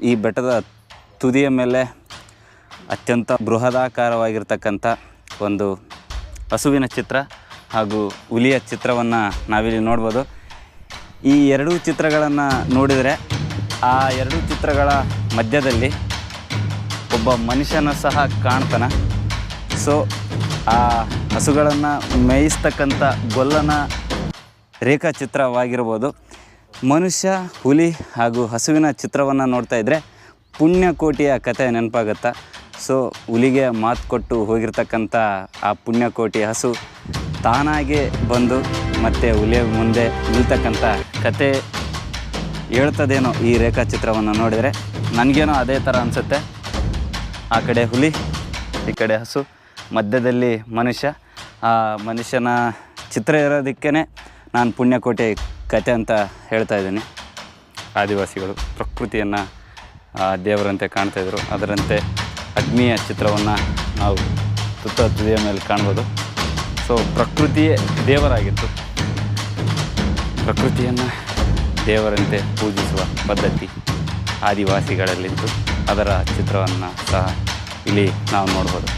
ಈ ಬೆಟ್ಟದ ತುದಿಯ ಮೇಲೆ ಅತ್ಯಂತ ಬೃಹದಾಕಾರವಾಗಿರ್ತಕ್ಕಂಥ ಒಂದು ಹಸುವಿನ ಚಿತ್ರ ಹಾಗೂ ಹುಲಿಯ ಚಿತ್ರವನ್ನು ನಾವಿಲ್ಲಿ ನೋಡ್ಬೋದು. ಈ ಎರಡೂ ಚಿತ್ರಗಳನ್ನು ನೋಡಿದರೆ ಆ ಎರಡೂ ಚಿತ್ರಗಳ ಮಧ್ಯದಲ್ಲಿ ಒಬ್ಬ ಮನುಷ್ಯನ ಸಹ ಕಾಣ್ತಾನೆ. ಸೊ ಆ ಹಸುಗಳನ್ನು ಮೇಯಿಸ್ತಕ್ಕಂಥ ಗೊಲ್ಲನ ರೇಖಾಚಿತ್ರವಾಗಿರ್ಬೋದು. ಮನುಷ್ಯ, ಹುಲಿ ಹಾಗೂ ಹಸುವಿನ ಚಿತ್ರವನ್ನು ನೋಡ್ತಾ ಇದ್ದರೆ ಪುಣ್ಯಕೋಟಿಯ ಕಥೆ ನೆನಪಾಗುತ್ತೆ. ಸೊ ಹುಲಿಗೆ ಮಾತು ಕೊಟ್ಟು ಹೋಗಿರ್ತಕ್ಕಂಥ ಆ ಪುಣ್ಯಕೋಟಿ ಹಸು ತಾನಾಗೆ ಬಂದು ಮತ್ತು ಹುಲಿಯ ಮುಂದೆ ನಿಲ್ತಕ್ಕಂಥ ಕತೆ ಹೇಳ್ತದೇನೋ ಈ ರೇಖಾಚಿತ್ರವನ್ನು ನೋಡಿದರೆ. ನನಗೇನೋ ಅದೇ ಥರ ಅನಿಸುತ್ತೆ. ಆ ಕಡೆ ಹುಲಿ, ಈ ಕಡೆ ಹಸು, ಮಧ್ಯದಲ್ಲಿ ಮನುಷ್ಯ. ಆ ಮನುಷ್ಯನ ಚಿತ್ರ ಇರೋದಕ್ಕೇ ನಾನು ಪುಣ್ಯಕೋಟೆ ಕತೆ ಅಂತ ಹೇಳ್ತಾ ಇದ್ದೀನಿ. ಆದಿವಾಸಿಗಳು ಪ್ರಕೃತಿಯನ್ನು ದೇವರಂತೆ ಕಾಣ್ತಾಯಿದ್ರು. ಅದರಂತೆ ಅಗ್ನಿಯ ಚಿತ್ರವನ್ನು ನಾವು ತುದಿಯ ಮೇಲೆ ಕಾಣ್ಬೋದು. ಸೊ ಪ್ರಕೃತಿಯೇ ದೇವರಾಗಿತ್ತು. ಪ್ರಕೃತಿಯನ್ನು ದೇವರಂತೆ ಪೂಜಿಸುವ ಪದ್ಧತಿ ಆದಿವಾಸಿಗಳಲ್ಲಿತ್ತು. ಅದರ ಚಿತ್ರವನ್ನು ಸಹ ಇಲ್ಲಿ ನಾವು ನೋಡ್ಬೋದು.